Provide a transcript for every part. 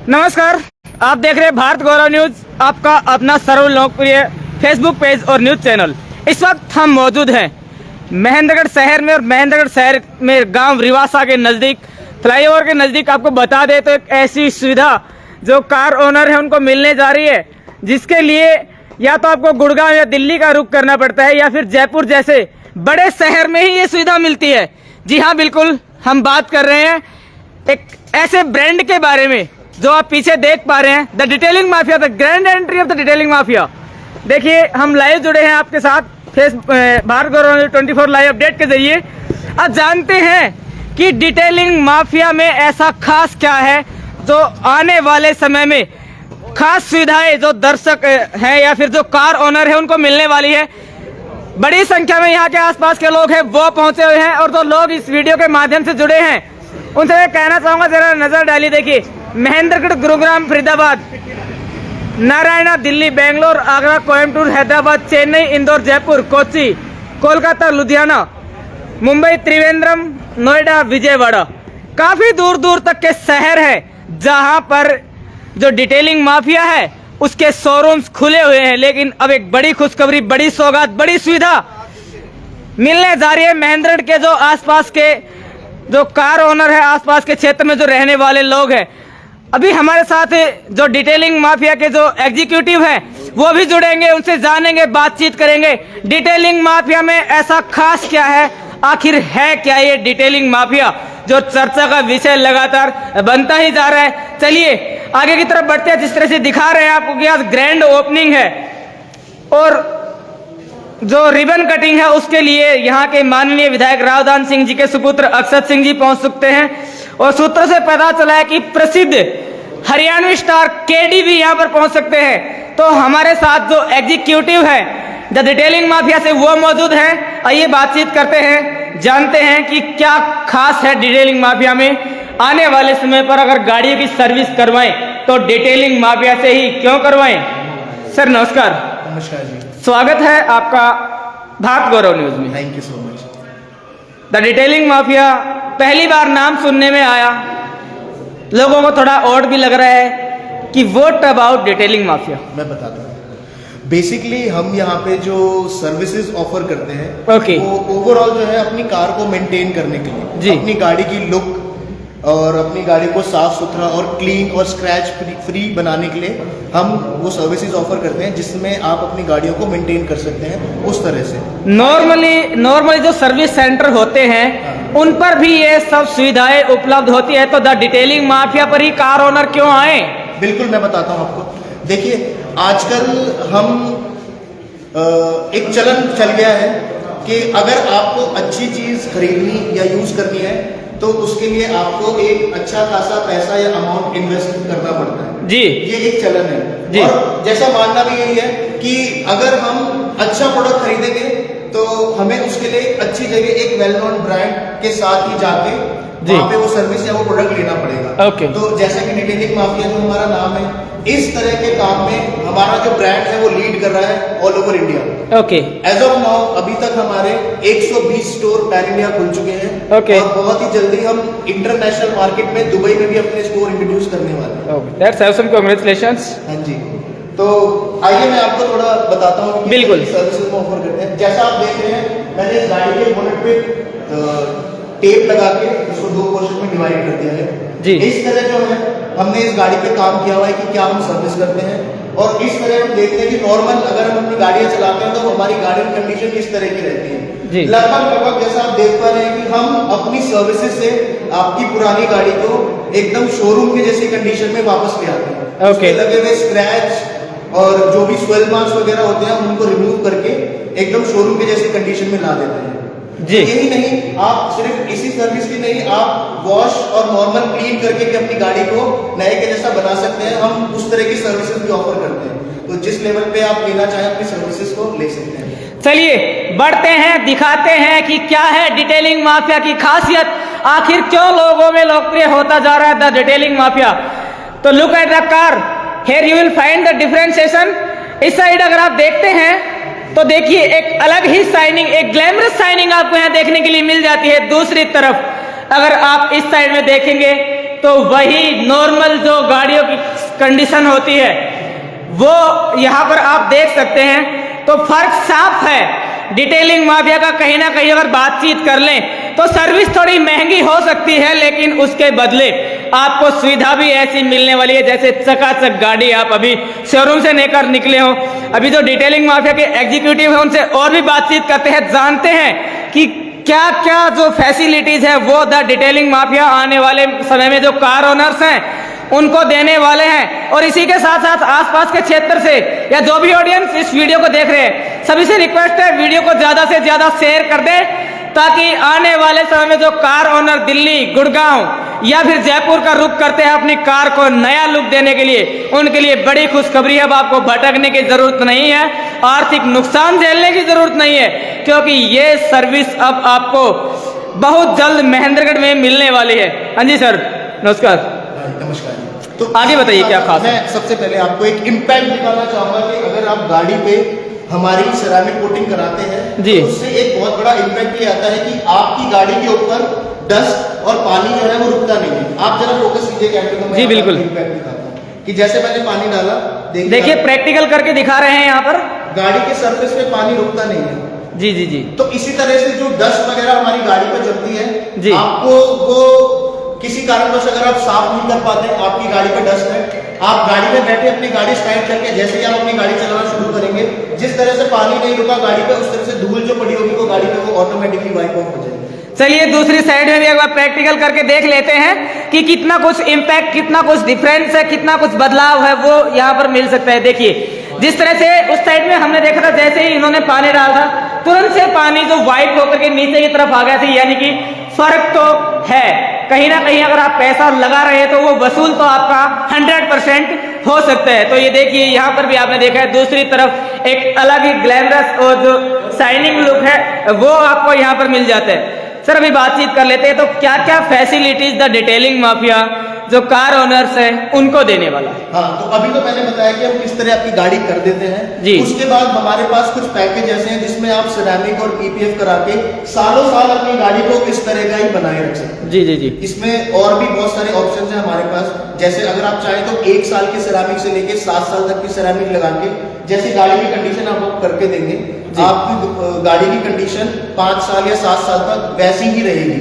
नमस्कार, आप देख रहे हैं भारत गौरव न्यूज, आपका अपना सर्व लोकप्रिय फेसबुक पेज और न्यूज चैनल। इस वक्त हम मौजूद हैं महेंद्रगढ़ शहर में और महेंद्रगढ़ शहर में गांव रिवासा के नज़दीक, फ्लाईओवर के नज़दीक। आपको बता दें तो एक ऐसी सुविधा जो कार ओनर है उनको मिलने जा रही है, जिसके लिए या तो आपको गुड़गांव या दिल्ली का रुख करना पड़ता है या फिर जयपुर जैसे बड़े शहर में ही ये सुविधा मिलती है। जी हाँ, बिल्कुल, हम बात कर रहे हैं एक ऐसे ब्रांड के बारे में जो आप पीछे देख पा रहे हैं, the detailing mafia, the grand entry of the detailing mafia. देखिए, हम लाइव जुड़े हैं आपके साथ भारत गौरव 24 लाइव अपडेट के जरिए। अब जानते हैं कि डिटेलिंग माफिया में ऐसा खास क्या है जो आने वाले समय में खास सुविधाएं जो दर्शक हैं या फिर जो कार ओनर है उनको मिलने वाली है। बड़ी संख्या में यहाँ के आसपास के लोग हैं वो पहुंचे हुए हैं, और जो लोग इस वीडियो के माध्यम से जुड़े हैं उनसे मैं कहना चाहूंगा, जरा नजर डालिए। देखिए, महेंद्रगढ़, गुरुग्राम, फरीदाबाद, नारायणा, दिल्ली, बेंगलोर, आगरा, कोयम्बटूर, हैदराबाद, चेन्नई, इंदौर, जयपुर, कोच्चि, कोलकाता, लुधियाना, मुंबई, त्रिवेंद्रम, नोएडा, विजयवाड़ा, काफी दूर दूर तक के शहर हैं जहां पर जो डिटेलिंग माफिया है उसके शोरूम्स खुले हुए हैं। लेकिन अब एक बड़ी खुशखबरी, बड़ी सौगात, बड़ी सुविधा मिलने जा रही है महेंद्रगढ़ के जो आसपास के जो कार ओनर है, आसपास के क्षेत्र में जो रहने वाले लोग हैं। अभी हमारे साथ जो डिटेलिंग माफिया के जो एग्जीक्यूटिव हैं वो भी जुड़ेंगे, उनसे जानेंगे, बातचीत करेंगे। डिटेलिंग माफिया में ऐसा खास क्या है, आखिर है क्या ये डिटेलिंग माफिया, जो चर्चा का विषय लगातार बनता ही जा रहा है। चलिए आगे की तरफ बढ़ते हैं। जिस तरह से दिखा रहे हैं आपको कि आज ग्रैंड ओपनिंग है और जो रिबन कटिंग है उसके लिए यहाँ के माननीय विधायक रावदान सिंह जी के सुपुत्र अक्षत सिंह जी पहुंच सकते हैं। और सूत्रों से पता चला है कि प्रसिद्ध हरियाणवी स्टार केडी भी यहाँ पर पहुंच सकते हैं। तो हमारे साथ जो एग्जीक्यूटिव है द डिटेलिंग माफिया से वो मौजूद है। आइए बातचीत करते हैं, जानते हैं कि क्या खास है डिटेलिंग माफिया में। आने वाले समय पर अगर गाड़ियों की सर्विस करवाएं तो डिटेलिंग माफिया से ही क्यों करवाएं। सर नमस्कार। नमस्कार जी, स्वागत है आपका भारत गौरव न्यूज में। Thank you so much. The detailing mafia पहली बार नाम सुनने में आया, लोगों को थोड़ा ऑड भी लग रहा है कि व्हाट अबाउट डिटेलिंग माफिया। मैं बताता हूँ। बेसिकली हम यहाँ पे जो सर्विसेज ऑफर करते हैं वो ओवरऑल जो है अपनी कार को मेंटेन करने के लिए जी, अपनी गाड़ी की लुक और अपनी गाड़ी को साफ सुथरा और क्लीन और स्क्रैच फ्री बनाने के लिए हम वो सर्विसेज ऑफर करते हैं, जिसमें आप अपनी गाड़ियों को मेंटेन कर सकते हैं उस तरह से। नॉर्मली जो सर्विस सेंटर होते हैं उन पर भी ये सब सुविधाएं उपलब्ध होती है, तो द डिटेलिंग माफिया पर ही कार ओनर क्यों आए। बिल्कुल, मैं बताता हूँ आपको। देखिए, आजकल हम एक चलन चल गया है कि अगर आपको अच्छी चीज खरीदनी या यूज करनी है तो उसके लिए आपको एक अच्छा खासा पैसा या अमाउंट इन्वेस्ट करना पड़ता है जी। ये एक चलन है जी। और जैसा मानना भी यही है कि अगर हम अच्छा प्रोडक्ट खरीदेंगे तो हमें उसके लिए अच्छी जगह एक वेल नोन ब्रांड के साथ ही जाके वहाँ पे वो सर्विस या वो प्रोडक्ट लेना पड़ेगा। तो जैसा कि डिटेलिंग माफिया जो हमारा नाम है, इस तरह के काम में हमारा जो ब्रांड है वो लीड कर रहा है all over India. As of now अभी तक हमारे 120 स्टोर पैन इंडिया खुल चुके हैं। और बहुत ही जल्दी हम इंटरनेशनल मार्केट में दुबई में भी अपने स्टोर इंट्रोड्यूस करने वाले हैं। That's awesome, congratulations. हाँ जी, तो आइए मैं आपको थोड़ा बताता हूँ कि बिल्कुल सर्विसेज में ऑफर करते हैं। जैसा आप देख रहे हैं, मैंने इस गाड़ी के बोनेट पे टेप लगा के उसको दो पोर्शन में डिवाइड कर दिया है जी। इस तरह जो है हमने इस गाड़ी पे काम किया हुआ है कि क्या हम सर्विस करते हैं। और इस तरह हम देखते हैं कि नॉर्मल अगर हम अपनी गाड़ियां चलाते हैं तो हमारी गाड़ी की कंडीशन इस तरह की रहती है। लगभग जैसा आप देख पा रहे हैं कि हम अपनी सर्विसेज से आपकी पुरानी गाड़ी को एकदम शोरूम के जैसी कंडीशन में वापस ले आते हैं। लगे हुए स्क्रैच और जो भी स्वेल मार्क्स वगैरह होते हैं उनको रिमूव करके एकदम शोरूम के जैसी कंडीशन में ला देते हैं जी। यही नहीं, आप सिर्फ इसी सर्विस की नहीं, आप वॉश और नॉर्मल क्लीन करके भी अपनी गाड़ी को नए के जैसा बना सकते हैं। हम उस तरह की सर्विसेज भी ऑफर करते हैं, तो जिस लेवल पे आप लेना चाहें अपनी सर्विसेज को ले सकते हैं। चलिए बढ़ते हैं, दिखाते हैं कि क्या है डिटेलिंग माफिया की खासियत, आखिर क्यों लोगों में लोकप्रिय होता जा रहा है द डिटेलिंग माफिया। तो look at the car, here you will find the differentiation. इस साइड अगर आप देखते हैं तो देखिए एक अलग ही शाइनिंग, एक ग्लैमरस शाइनिंग आपको यहाँ देखने के लिए मिल जाती है। दूसरी तरफ अगर आप इस साइड में देखेंगे तो वही नॉर्मल जो गाड़ियों की कंडीशन होती है वो यहाँ पर आप देख सकते हैं। तो फर्क साफ है। डिटेलिंग माफिया का कहीं ना कहीं अगर बातचीत कर लें तो सर्विस थोड़ी महंगी हो सकती है, लेकिन उसके बदले आपको सुविधा भी ऐसी मिलने वाली है जैसे चकाचक गाड़ी आप अभी शोरूम से लेकर निकले हो। अभी जो डिटेलिंग माफिया के एग्जीक्यूटिव हैं उनसे और भी बातचीत करते हैं, जानते हैं कि क्या क्या जो फैसिलिटीज है वो द डिटेलिंग माफिया आने वाले समय में जो कार ओनर्स हैं उनको देने वाले हैं। और इसी के साथ साथ आसपास के क्षेत्र से या जो भी ऑडियंस इस वीडियो को देख रहे हैं सभी से रिक्वेस्ट है वीडियो को ज्यादा से ज्यादा शेयर कर दें, ताकि आने वाले समय में जो कार ओनर दिल्ली, गुड़गांव या फिर जयपुर का रुख करते हैं अपनी कार को नया लुक देने के लिए, उनके लिए बड़ी खुशखबरी है। अब आपको भटकने की जरूरत नहीं है, आर्थिक नुकसान झेलने की जरूरत नहीं है, क्योंकि ये सर्विस अब आपको बहुत जल्द महेंद्रगढ़ में मिलने वाली है। हाँ जी सर, नमस्कार। नमस्कार। तो आगे बताइए क्या खास है। मैं सबसे पहले आपको एक इम्पैक्ट दिखाना चाहूंगा कि अगर आप गाड़ी पे हमारी सेरामिक कोटिंग कराते हैं जी, तो उससे एक बहुत बड़ा इम्पैक्ट ये आता है कि आपकी गाड़ी के ऊपर डस्ट और पानी जो है वो रुकता नहीं है। आप जरा फोकस कीजिए कैमरे को, जी बिल्कुल। इम्पैक्ट दिखाता हूँ कि जैसे मैंने पानी डाला, देखिए प्रैक्टिकल करके दिखा रहे हैं यहाँ पर, गाड़ी के सरफेस पे पानी रुकता नहीं है। जी जी जी। तो इसी तरह से जो डस्ट वगैरह हमारी गाड़ी पे जमती है जी, आपको वो किसी कारणवश अगर आप साफ नहीं कर पाते, आपकी गाड़ी पे डस्ट है, आप गाड़ी में बैठे अपनी गाड़ी स्टार्ट करके जैसे ही आप अपनी गाड़ी चलाना शुरू करेंगे, जिस तरह से पानी नहीं रुका गाड़ी पे, उस तरह से धूल जो पड़ी होगी वो गाड़ी पे वो ऑटोमेटिकली वाइप ऑफ हो जाएगी। चलिए दूसरी साइड में भी एक बार प्रैक्टिकल करके देख लेते हैं कि कितना कुछ इम्पैक्ट, कितना कुछ डिफरेंस है, कितना कुछ बदलाव है वो यहाँ पर मिल सकता है। देखिए जिस तरह से उस साइड में हमने देखा था, जैसे ही इन्होंने पानी डाला था तुरंत से पानी जो वाइप होकर के नीचे की तरफ आ गया था, यानी कि फर्क तो है। कहीं ना कहीं अगर आप पैसा लगा रहे हैं तो वो वसूल तो आपका 100% हो सकता है। तो ये देखिए यहाँ पर भी आपने देखा है दूसरी तरफ एक अलग ही ग्लैमरस और जो शाइनिंग लुक है वो आपको यहाँ पर मिल जाता है। सर अभी बातचीत कर लेते हैं, तो क्या क्या फैसिलिटीज द डिटेलिंग माफिया जो कार ओनर्स है उनको देने वाला है। हाँ, तो अभी तो मैंने बताया कि हम किस तरह आपकी गाड़ी कर देते हैं जी। उसके बाद हमारे पास कुछ पैकेज ऐसे हैं जिसमें आप सिरेमिक और पीपीएफ करा के सालों साल अपनी गाड़ी को इस तरह का ही बनाए रख सकते हैं। जी जी जी। इसमें और भी बहुत सारे ऑप्शंस हैं हमारे पास, जैसे अगर आप चाहें तो 1 साल की सिरेमिक से लेके 7 साल तक की सिरेमिक लगा के जैसी गाड़ी की कंडीशन आपको करके देंगे, आपकी गाड़ी की कंडीशन 5 साल या 7 साल तक वैसी ही रहेगी।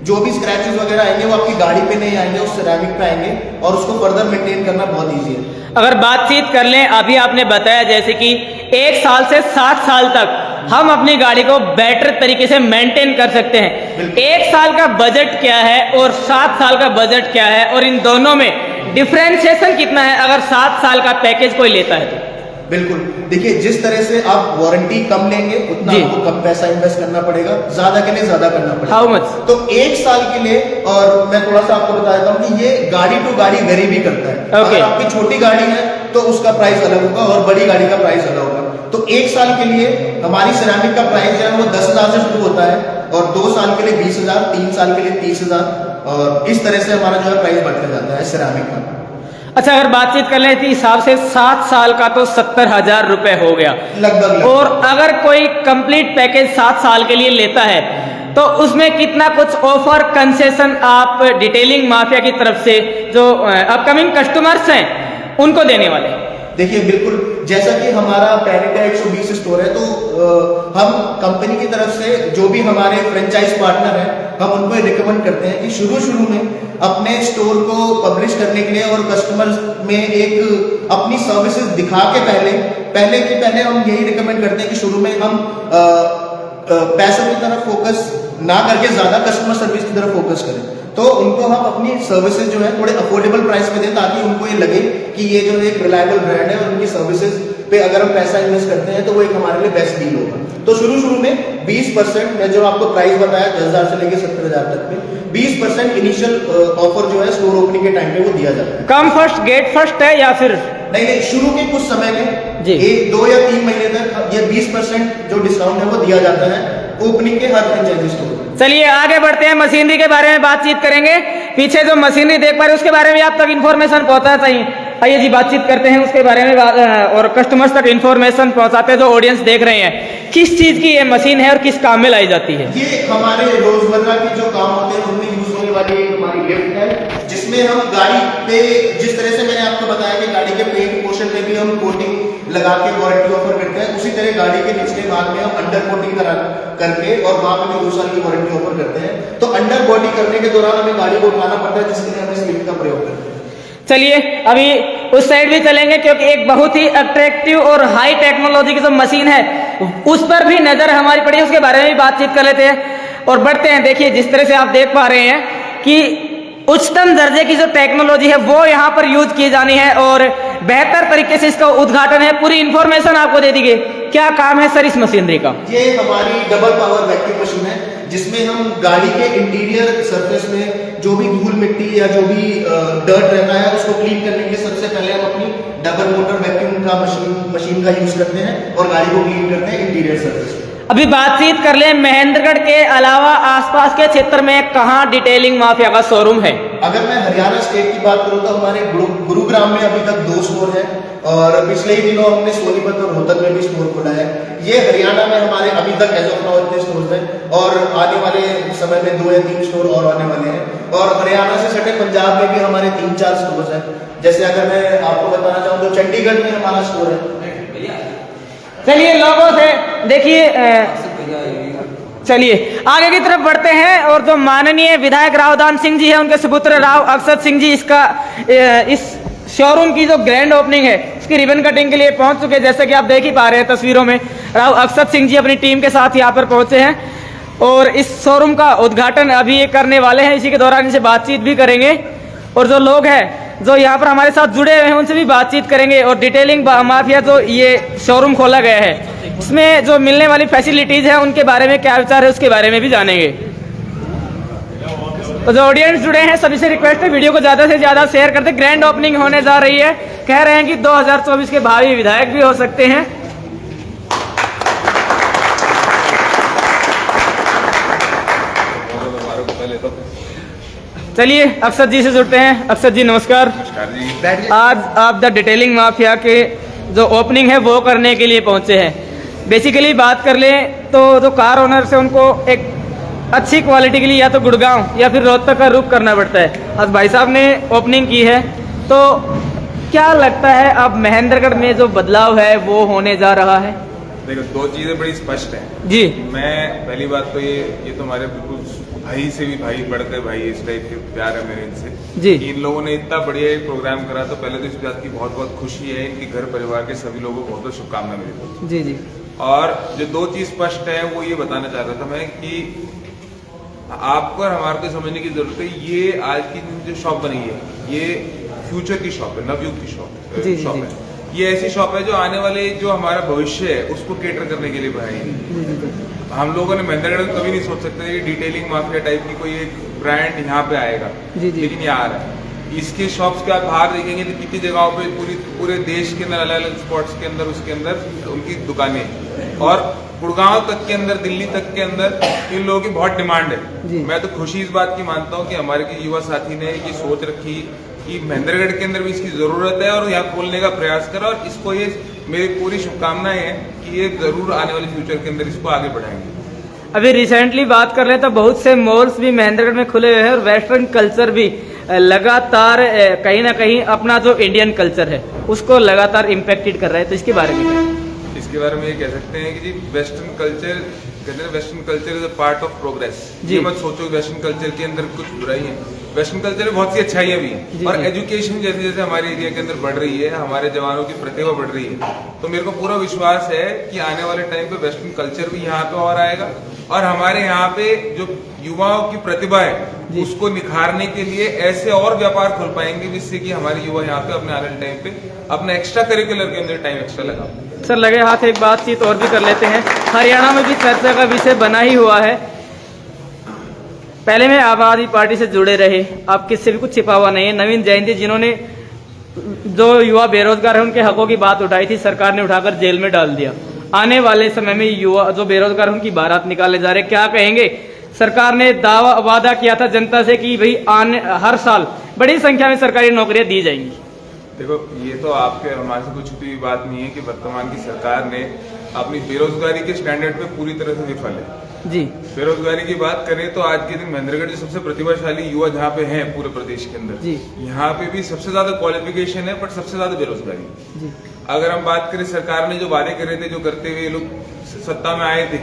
जो भी स्क्रैचेस वगैरह आएंगे वो आपकी गाड़ी पे नहीं आएंगे, उस सिरेमिक पे आएंगे और उसको फर्दर मेंटेन करना बहुत इजी है। अगर बातचीत कर लें, अभी आपने बताया जैसे कि 1 साल से 7 साल तक हम अपनी गाड़ी को बेटर तरीके से मेंटेन कर सकते हैं। 1 साल का बजट क्या है और 7 साल का बजट क्या है, और इन दोनों में डिफरेंशिएशन कितना है अगर 7 साल का पैकेज कोई लेता है तो? बिल्कुल, देखिए जिस तरह से आप वारंटी कम लेंगे उतना आपको कम पैसा इन्वेस्ट करना पड़ेगा, ज्यादा के लिए ज्यादा करना पड़ेगा। How much? तो 1 साल के लिए, और मैं थोड़ा सा आपको बता देता हूँ कि ये गाड़ी टू गाड़ी वेरी भी करता है। अगर आपकी छोटी गाड़ी है तो उसका प्राइस अलग होगा और बड़ी गाड़ी का प्राइस अलग होगा। तो 1 साल के लिए हमारी सिरेमिक का प्राइस जो है वो 10,000 से शुरू होता है, और 2 साल के लिए 20,000, 3 साल के लिए 30,000, और इस तरह से हमारा जो है प्राइस बढ़ता जाता है सिरेमिक का। अच्छा, अगर बातचीत कर लें हिसाब से 7 साल का तो 70,000 रुपए हो गया लगभग। और अगर कोई कंप्लीट पैकेज 7 साल के लिए लेता है तो उसमें कितना कुछ ऑफर कंसेशन आप डिटेलिंग माफिया की तरफ से जो अपकमिंग कस्टमर्स हैं उनको देने वाले हैं? देखिए बिल्कुल, जैसा कि हमारा पैनिका 120 स्टोर है, तो हम कंपनी की तरफ से जो भी हमारे फ्रेंचाइज पार्टनर हैं हम उनको रिकमेंड करते हैं कि शुरू में अपने स्टोर को पब्लिश करने के लिए और कस्टमर्स में एक अपनी सर्विसेज दिखा के पहले हम यही रिकमेंड करते हैं कि शुरू में हम पैसों की तरफ फोकस ना करके ज्यादा कस्टमर सर्विस की तरफ फोकस करें। तो उनको हम अपनी सर्विसेज जो है थोड़े अफोर्डेबल प्राइस पे दें, ताकि उनको ये लगे कि ये जो एक रिलायबल ब्रांड है और उनकी सर्विसेज पे अगर हम पैसा इन्वेस्ट करते हैं तो वो एक हमारे लिए बेस्ट डील होगा। तो शुरू में 20%, मैं जो आपको प्राइस बताया 10,000 से लेकर 70,000 तक में 20% इनिशियल ऑफर जो है स्टोर ओपनिंग के टाइम पे वो दिया जाता है। कम फर्स्ट गेट फर्स्ट है या फिर नहीं, शुरू के कुछ समय में 1, 2 या 3 महीने तक ये 20% जो डिस्काउंट है वो दिया जाता है ओपनिंग के हर फ्रेंचाइजी स्टोर। चलिए आगे बढ़ते हैं, मशीनरी के बारे में बातचीत करेंगे। पीछे जो मशीनरी देख पा रहे हैं उसके बारे में आप तक इन्फॉर्मेशन पहुंचा चाहिए। आइए जी बातचीत करते हैं उसके बारे में और कस्टमर्स तक इन्फॉर्मेशन पहुंचाते हैं जो ऑडियंस देख रहे हैं। किस चीज की ये मशीन है और किस काम में लाई जाती है? ये हमारे रोजमर्रा के जो काम होते हैं उनमें यूज होने वाली हमारी लिफ्ट है, जिसमें जिसमें हम गाड़ी पे, जिस तरह से मैंने आपको बताया कि गाड़ी के पेंट पोर्शन में भी हम कोटिंग लगा के वारंटी ऑफर करते हैं, उसी तरह गाड़ी के निचले भाग में हम अंडर कोटिंग करके और वहां पे भी 2 साल की वारंटी ऑफर करते हैं। तो अंडर बॉडी करने के दौरान हमें गाड़ी को उठाना पड़ता है, जिसके लिए हमें स्लिप का प्रयोग करते हैं। चलिए अभी उस साइड भी चलेंगे, क्योंकि एक बहुत ही अट्रैक्टिव और हाई टेक्नोलॉजी की जो मशीन है उस पर भी नजर हमारी पड़ी, उसके बारे में भी बातचीत कर लेते हैं और बढ़ते हैं। देखिए जिस तरह से आप देख पा रहे हैं कि उच्चतम दर्जे की जो टेक्नोलॉजी है वो यहाँ पर यूज की जानी है और बेहतर तरीके से इसका उद्घाटन है। पूरी इंफॉर्मेशन आपको दे दी गई। क्या काम है सर इस मशीनरी का? ये हमारी डबल पावर वैक्यूम मशीन है, जिसमें हम गाड़ी के इंटीरियर सरफेस में जो भी धूल मिट्टी या जो भी डर्ट रहता है उसको क्लीन करने के लिए सबसे पहले हम अपनी डबल मोटर वैक्यूम का मशीन का यूज करते हैं और गाड़ी को क्लीन करते हैं इंटीरियर सरफेस में। अभी बातचीत कर ले महेंद्रगढ़ के अलावा आसपास के क्षेत्र में कहाँ डिटेलिंग माफिया का शोरूम है? अगर मैं हरियाणा स्टेट की बात करूं तो हमारे गुरुग्राम में अभी तक 2 स्टोर हैं और पिछले ही दिनों हमने सोनीपत और रोहतक में भी स्टोर खोला है। ये हरियाणा में हमारे अभी तक एज ऑफ नाउ इतने स्टोर हैं और आने वाले समय में 2 या 3 स्टोर और आने वाले हैं। और हरियाणा से सटे पंजाब में भी हमारे 3-4 स्टोर हैं। जैसे अगर मैं आपको बताना चाहूँ तो चंडीगढ़ में हमारा स्टोर है। चलिए लोगों से देखिए, चलिए आगे की तरफ बढ़ते हैं और जो माननीय विधायक रावदान सिंह जी है उनके सुपुत्र राव अक्षत सिंह जी इसका इस शोरूम की जो ग्रैंड ओपनिंग है इसकी रिबन कटिंग के लिए पहुंच चुके हैं। जैसे कि आप देख ही पा रहे हैं तस्वीरों में, राव अक्षत सिंह जी अपनी टीम के साथ यहाँ पर पहुंचे हैं और इस शोरूम का उद्घाटन अभी ये करने वाले हैं। इसी के दौरान इनसे बातचीत भी करेंगे और जो लोग हैं जो यहाँ पर हमारे साथ जुड़े हुए हैं उनसे भी बातचीत करेंगे और डिटेलिंग माफिया जो ये शोरूम खोला गया है इसमें जो मिलने वाली फैसिलिटीज है उनके बारे में क्या विचार है उसके बारे में भी जानेंगे। तो जो ऑडियंस जुड़े हैं सभी से रिक्वेस्ट है वीडियो को ज्यादा से ज्यादा शेयर करते। ग्रैंड ओपनिंग होने जा रही है, कह रहे हैं कि 2024 के भावी विधायक भी हो सकते हैं। चलिए अक्षत जी से जुड़ते हैं। अक्षत जी नमस्कार। नमस्कार जी। आज आप द डिटेलिंग माफिया के जो ओपनिंग है वो करने के लिए पहुंचे हैं। बेसिकली बात कर लें तो जो कार ओनर से उनको एक अच्छी क्वालिटी के लिए या तो गुड़गांव या फिर रोहतक का रुख करना पड़ता है। आज भाई साहब ने ओपनिंग की है तो क्या लगता है अब महेंद्रगढ़ में जो बदलाव है वो होने जा रहा है? देखो 2 चीजें बड़ी स्पष्ट हैं जी। मैं पहली बात तो ये तो हमारे बिल्कुल भाई से भी भाई बढ़कर भाई इस टाइप के प्यार है मेरे इनसे जी। इन लोगों ने इतना बढ़िया एक प्रोग्राम करा तो पहले तो इस बात की बहुत बहुत खुशी है। इनके घर परिवार के सभी लोगों को बहुत बहुत शुभकामनाएं मेरी तरफ। जी जी। और जो 2 चीज स्पष्ट है वो ये बताना चाह रहा था मैं कि आपको और हमारे को समझने की जरूरत है ये आज की जो शॉप बनी है ये फ्यूचर की शॉप है, नवयुग की शॉप है। ये ऐसी शॉप है जो आने वाले जो हमारा भविष्य है उसको केटर करने के लिए बनाई है। हम लोगों ने महेंद्रगढ़ में कभी नहीं सोच सकते कि डिटेलिंग माफिया टाइप की कोई एक ब्रांड यहाँ पे आएगा, लेकिन ये आ रहा है। इसके शॉप्स के आप बाहर देखेंगे तो कितनी जगहों पे पूरे देश के अंदर अलग अलग स्पॉट्स के अंदर उसके अंदर उनकी दुकानें और गुड़गांव तक के अंदर, दिल्ली तक के अंदर इन लोगों की बहुत डिमांड है। मैं तो खुशी इस बात की मानता हूँ कि हमारे युवा साथी ने ये सोच रखी कि महेंद्रगढ़ के अंदर भी इसकी जरूरत है और यहाँ खोलने का प्रयास करा और इसको ये मेरी पूरी शुभकामनाएं हैं कि ये जरूर आने वाले फ्यूचर के अंदर इसको आगे बढ़ाएंगे। अभी रिसेंटली बात कर रहे हैं तो बहुत से मॉल्स भी महेंद्रगढ़ में खुले हुए हैं और वेस्टर्न कल्चर भी लगातार कहीं ना कहीं अपना जो इंडियन कल्चर है उसको लगातार इम्पैक्टेड कर रहा है। तो इसके बारे में इसके बारे में ये कह सकते हैं कि जी वेस्टर्न कल्चर कहते हैं western culture is a part of progress. ये मत सोचो वेस्टर्न कल्चर के अंदर कुछ बुराई है, वेस्टर्न कल्चर में बहुत सी अच्छाइयां भी हैं और एजुकेशन जैसे जैसे हमारे एरिया के अंदर बढ़ रही है, हमारे जवानों की प्रतिभा बढ़ रही है, तो मेरे को पूरा विश्वास है कि आने वाले टाइम पे वेस्टर्न कल्चर भी यहाँ पे और आएगा और हमारे यहाँ पे जो युवाओं की प्रतिभा है उसको निखारने के लिए ऐसे और व्यापार खोल पाएंगे जिससे कि हमारे युवा यहाँ पे अपने आने वाले टाइम पे अपना एक्स्ट्रा करिकुलर के अंदर टाइम एक्स्ट्रा लगा। सर लगे हाथ एक बातचीत और भी कर लेते हैं। हरियाणा में भी चर्चा का विषय बना ही हुआ है। पहले में आम आदमी पार्टी से जुड़े रहे, आप किससे भी कुछ छिपा हुआ नहीं है। नवीन जैन जी जिन्होंने जो युवा बेरोजगार है उनके हकों की बात उठाई थी, सरकार ने उठाकर जेल में डाल दिया। आने वाले समय में युवा जो बेरोजगार है उनकी बारात निकाले जा रहे, क्या कहेंगे? सरकार ने दावा वादा किया था जनता से कि भाई हर साल बड़ी संख्या में सरकारी नौकरियां दी जाएंगी। देखो ये तो आपके हमारे से कुछ छुपी बात नहीं है कि वर्तमान की सरकार ने अपनी बेरोजगारी के स्टैंडर्ड पे पूरी तरह से विफल है। जी। बेरोजगारी की बात करें तो आज के दिन महेंद्रगढ़ जो सबसे प्रतिभाशाली युवा जहाँ पे हैं पूरे प्रदेश के अंदर, जी। यहाँ पे भी सबसे ज्यादा क्वालिफिकेशन है, बट सबसे ज्यादा बेरोजगारी। जी। अगर हम बात करें सरकार ने जो वादे करे थे, जो करते हुए लोग सत्ता में आए थे,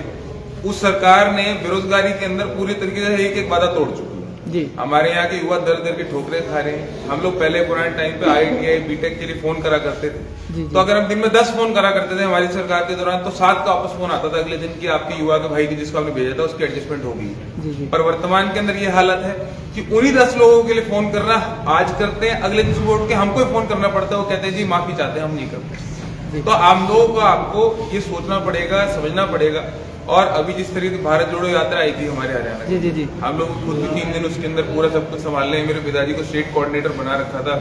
उस सरकार ने बेरोजगारी के अंदर पूरी तरीके से एक एक वादा तोड़ चुकी है। जी। हमारे यहाँ के युवा दर दर के ठोकरे खा रहे हैं। हम लोग पहले पुराने टाइम पे IIT बीटेक के लिए फोन करा करते थे, जी। तो अगर हम दिन में 10 फोन करा करते थे हमारी सरकार के दौरान, तो 7 का वापस फोन आता था अगले दिन की आपके युवा के भाई की जिसको आपने भेजा था उसकी एडजस्टमेंट हो गई। पर वर्तमान के अंदर ये हालत है कि उन्हीं 10 लोगों के लिए फोन करना आज करते हैं, अगले दिन सुबह उठ के हमको फोन करना पड़ता है, वो कहते हैं जी माफी चाहते हैं, हम नहीं करते। तो हम लोगों को आपको ये सोचना पड़ेगा, समझना पड़ेगा। और अभी जिस तरीके से भारत जोड़ो यात्रा आई थी हमारे हरियाणा, जी जी जी, हम लोग खुद भी 3 दिन उसके अंदर पूरा सब कुछ संभालने, मेरे पिताजी को स्टेट कोऑर्डिनेटर बना रखा था,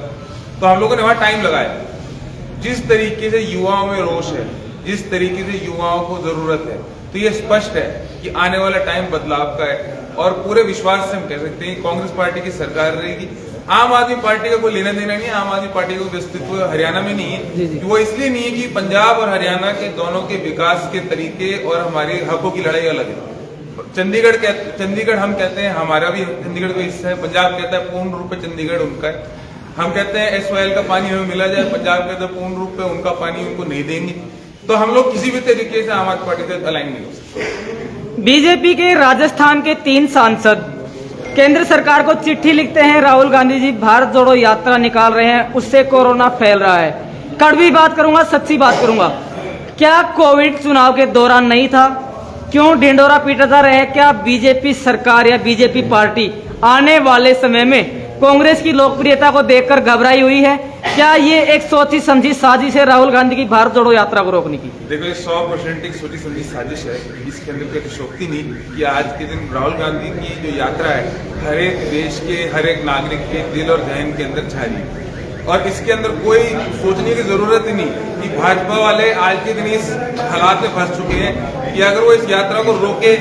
तो हम लोगों ने वहां टाइम लगाया। जिस तरीके से युवाओं में रोष है, जिस तरीके से युवाओं को जरूरत है, तो ये स्पष्ट है कि आने वाला टाइम बदलाव का है। और पूरे विश्वास से हम कह सकते हैं कांग्रेस पार्टी की सरकार रहेगी। आम आदमी पार्टी का कोई लेना देना नहीं है, आम आदमी पार्टी का व्यक्तित्व हरियाणा में नहीं है। वो इसलिए नहीं है कि पंजाब और हरियाणा के दोनों के विकास के तरीके और हमारे हकों की लड़ाई अलग है। चंडीगढ़ हम कहते हैं हमारा भी चंडीगढ़ का हिस्सा है, पंजाब कहता है पूर्ण रूप से चंडीगढ़ उनका है। हम कहते हैं SYL का पानी हमें मिला जाए, पंजाब कहते हैं पूर्ण रूप से उनका पानी उनको नहीं देंगे। तो हम लोग किसी भी तरीके से आम आदमी पार्टी से अलाइन नहीं हो सकते। बीजेपी के राजस्थान के 3 सांसद केंद्र सरकार को चिट्ठी लिखते हैं, राहुल गांधी जी भारत जोड़ो यात्रा निकाल रहे हैं, उससे कोरोना फैल रहा है। कड़वी बात करूंगा, सच्ची बात करूंगा, क्या कोविड चुनाव के दौरान नहीं था? क्यों ढिंडोरा पीटता रहे? क्या बीजेपी सरकार या बीजेपी पार्टी आने वाले समय में कांग्रेस की लोकप्रियता को देखकर घबराई हुई है? क्या ये एक सोची समझी साजिश है राहुल गांधी की भारत जोड़ो यात्रा को रोकने की? देखो, ये 100% एक सोची समझी साजिश है। इसके अंदर कोई अतिशयोक्ति नहीं कि आज के दिन राहुल गांधी की जो यात्रा है हर एक देश के हर एक नागरिक के दिल और जहन के अंदर छा रही है। और इसके अंदर कोई सोचने की जरूरत ही नहीं कि भाजपा वाले आज के दिन इस हालात में फंस चुके हैं कि अगर वो इस यात्रा को रोके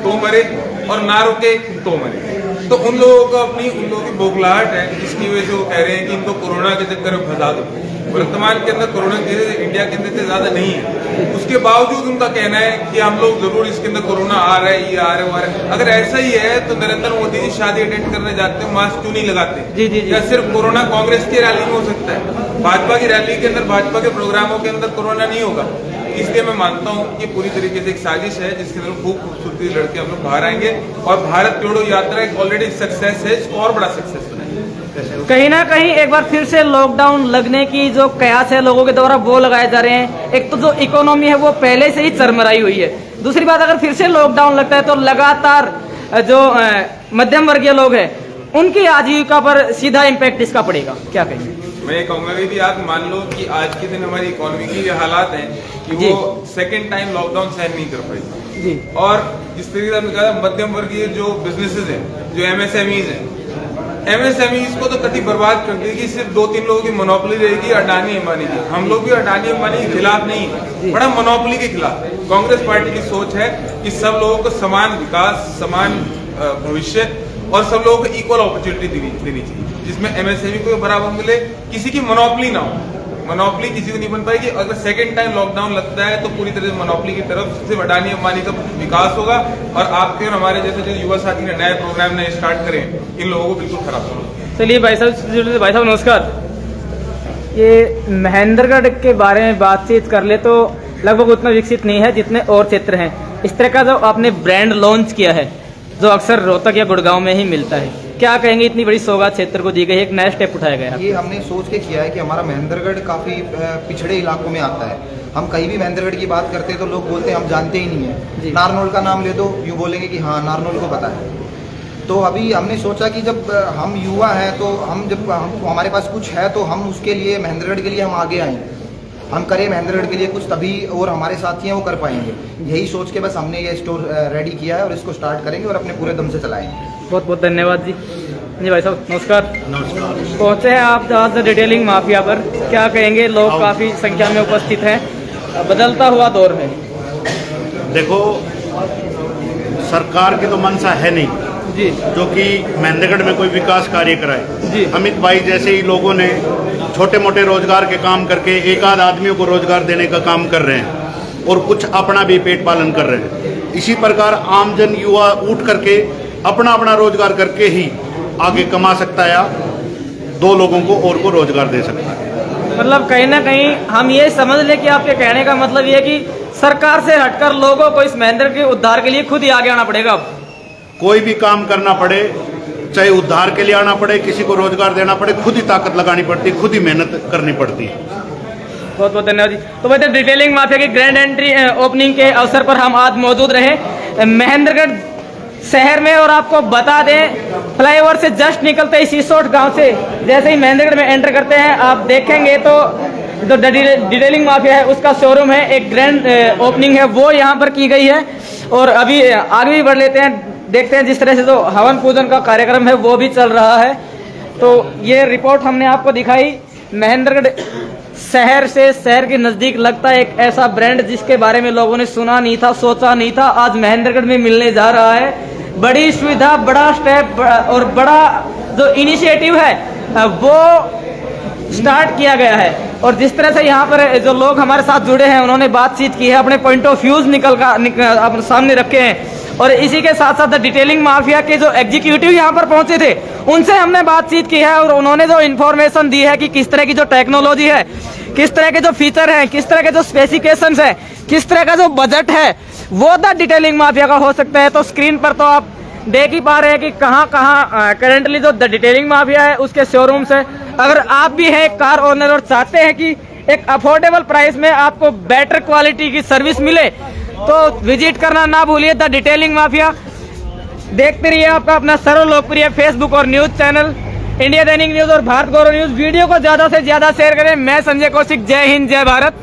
तो मरे और ना रोके तो मरे। तो उन लोगों को उन लोगों की बौखलाहट है, जिसकी वजह से वो कह रहे हैं कि इनको कोरोना के चक्कर में फंसा दो। वर्तमान के अंदर कोरोना केसेस इंडिया के अंदर से ज्यादा नहीं है, उसके बावजूद उनका कहना है कि हम लोग जरूर इसके अंदर कोरोना आ रहा है, ये आ रहा है। अगर ऐसा ही है तो नरेंद्र मोदी जी शादी अटेंड करने जाते हैं, मास्क क्यों नहीं लगाते? जी जी जी। या सिर्फ कोरोना कांग्रेस की रैली में हो सकता है? भाजपा की रैली के अंदर, भाजपा के प्रोग्रामों के अंदर कोरोना नहीं होगा। इसलिए मैं मानता हूं कि पूरी तरीके से एक साजिश है, जिसके अंदर खूब खूबसूरती लड़के हम लोग बाहर आएंगे और भारत जोड़ो यात्रा एक ऑलरेडी सक्सेस है, इसको और बड़ा सक्सेस बनाएंगे। कहीं ना कहीं एक बार फिर से लॉकडाउन लगने की जो कयास है लोगों के द्वारा वो लगाए जा रहे हैं। एक तो जो इकोनॉमी है वो पहले से ही चरमराई हुई है, दूसरी बात अगर फिर से लॉकडाउन लगता है तो लगातार जो मध्यम वर्गीय लोग हैं उनकी आजीविका पर सीधा इम्पैक्ट इसका पड़ेगा। क्या कहेंगे? मैं ये कहूंगा कि आप मान लो कि आज के दिन हमारी इकोनॉमी की हालात हैं कि वो सेकंड टाइम लॉकडाउन सहन नहीं कर पाई जी। और जिस तरीके से आपने कहा मध्यम वर्गीय जो बिजनेसेस हैं, जो MSMEs हैं, MSMEs को तो कति बर्बाद कर देगी। सिर्फ 2-3 लोगों की मोनोपोली रहेगी, अडानी अंबानी की। हम लोग भी अडानी अंबानी के खिलाफ नहीं है, बड़ा मोनोपोली के खिलाफ है। कांग्रेस पार्टी की सोच है कि सब लोगों को समान विकास, समान भविष्य और सब लोगों को इक्वल अपॉर्चुनिटी देनी चाहिए, जिसमें MSME को बराबर मिले, किसी की मोनोपोली ना हो। मोनोपोली किसी को नहीं बन पाएगी। अगर सेकंड टाइम लॉकडाउन लगता है तो पूरी तरह से मोनोपोली की तरफ सिर्फ अडानी अंबानी का विकास होगा और आपके और हमारे जैसे जो युवा साथी ने नए प्रोग्राम नए स्टार्ट करें, इन लोगों को बिल्कुल खराब होगा। चलिए भाई साहब नमस्कार। ये महेंद्रगढ़ के बारे में बातचीत कर ले तो लगभग उतना विकसित नहीं है जितने और क्षेत्र हैं। इस तरह का जो आपने ब्रांड लॉन्च किया है जो अक्सर रोहतक या गुड़गांव में ही मिलता है, क्या कहेंगे? इतनी बड़ी सौगात क्षेत्र को दी गई, एक नया स्टेप उठाया गया। ये हमने सोच के किया है कि हमारा महेंद्रगढ़ काफ़ी पिछड़े इलाकों में आता है। हम कहीं भी महेंद्रगढ़ की बात करते हैं तो लोग बोलते हैं हम जानते ही नहीं है। नारनौल का नाम ले दो, यूँ बोलेंगे कि हाँ नारनौल को पता है। तो अभी हमने सोचा कि जब हम युवा हैं तो हमारे पास कुछ है तो हम उसके लिए महेंद्रगढ़ के लिए हम आगे आएँ, हम करें महेंद्रगढ़ के लिए कुछ, तभी और हमारे साथी हैं वो कर पाएंगे। यही सोच के बस हमने ये स्टोर रेडी किया है और इसको स्टार्ट करेंगे और अपने पूरे दम से चलाएंगे। बहुत बहुत धन्यवाद जी। जी भाई साहब नमस्कार। नमस्कार। पहुंचे हैं आप आज डिटेलिंग माफिया पर, क्या कहेंगे? लोग काफी संख्या में उपस्थित हैं, बदलता हुआ दौर है। देखो, सरकार की तो मंशा है नहीं जी जो कि महेंद्रगढ़ में कोई विकास कार्य कराए जी। अमित भाई जैसे ही लोगों ने छोटे मोटे रोजगार के काम करके एक आध आदमियों को रोजगार देने का काम कर रहे हैं और कुछ अपना भी पेट पालन कर रहे हैं। इसी प्रकार आमजन युवा उठ करके अपना अपना रोजगार करके ही आगे कमा सकता है या दो लोगों को और को रोजगार दे सकता है। मतलब कहीं ना कहीं हम ये समझ लें कि आपके कहने का मतलब ये है कि सरकार से हटकर लोगों को इस महेंद्र के उद्धार के लिए खुद ही आगे आना पड़ेगा। अब कोई भी काम करना पड़े, चाहे उद्धार के लिए आना पड़े, किसी को रोजगार देना पड़े, खुद ही ताकत लगानी पड़ती है, खुद ही मेहनत करनी पड़ती है। बहुत बहुत धन्यवाद जी। तो वैसे डिटेलिंग माफिया की ग्रैंड एंट्री ओपनिंग के अवसर पर हम आज मौजूद रहे महेंद्रगढ़ शहर में, और आपको बता दें फ्लाईओवर से जस्ट निकलते ही सीसोट गांव से जैसे ही महेंद्रगढ़ में एंटर करते हैं आप देखेंगे तो जो डिटेलिंग माफिया है उसका शोरूम है, एक ग्रैंड ओपनिंग है वो यहाँ पर की गई है। और अभी आगे भी बढ़ लेते हैं, देखते हैं जिस तरह से जो हवन पूजन का कार्यक्रम है वो भी चल रहा है। तो ये रिपोर्ट हमने आपको दिखाई महेंद्रगढ़ शहर से, शहर के नज़दीक लगता है एक ऐसा ब्रांड जिसके बारे में लोगों ने सुना नहीं था, सोचा नहीं था, आज महेंद्रगढ़ में मिलने जा रहा है। बड़ी सुविधा, बड़ा स्टेप और बड़ा जो इनिशिएटिव है वो स्टार्ट किया गया है। और जिस तरह से यहाँ पर जो लोग हमारे साथ जुड़े हैं उन्होंने बातचीत की है, अपने पॉइंट ऑफ व्यूज अपने सामने रखे हैं। और इसी के साथ साथ डिटेलिंग माफिया के जो एग्जीक्यूटिव यहाँ पर पहुंचे थे उनसे हमने बातचीत की है और उन्होंने जो इन्फॉर्मेशन दी है कि किस तरह की जो टेक्नोलॉजी है, किस तरह के जो फीचर हैं, किस तरह के जो स्पेसिफिकेशंस है, किस तरह का जो बजट है वो द डिटेलिंग माफिया का हो सकता है। तो स्क्रीन पर तो आप देख ही पा रहे हैं कि कहाँ कहाँ करेंटली जो द डिटेलिंग माफिया है उसके शोरूम्स है। अगर आप भी हैं कार ओनर और चाहते हैं कि एक अफोर्डेबल प्राइस में आपको बेटर क्वालिटी की सर्विस मिले तो विजिट करना ना भूलिए द डिटेलिंग माफिया। देखते रहिए आपका अपना सर्व लोकप्रिय फेसबुक और न्यूज चैनल इंडिया दैनिक न्यूज और भारत गौरव न्यूज। वीडियो को ज्यादा से ज्यादा शेयर करें। मैं संजय कौशिक, जय हिंद, जय भारत।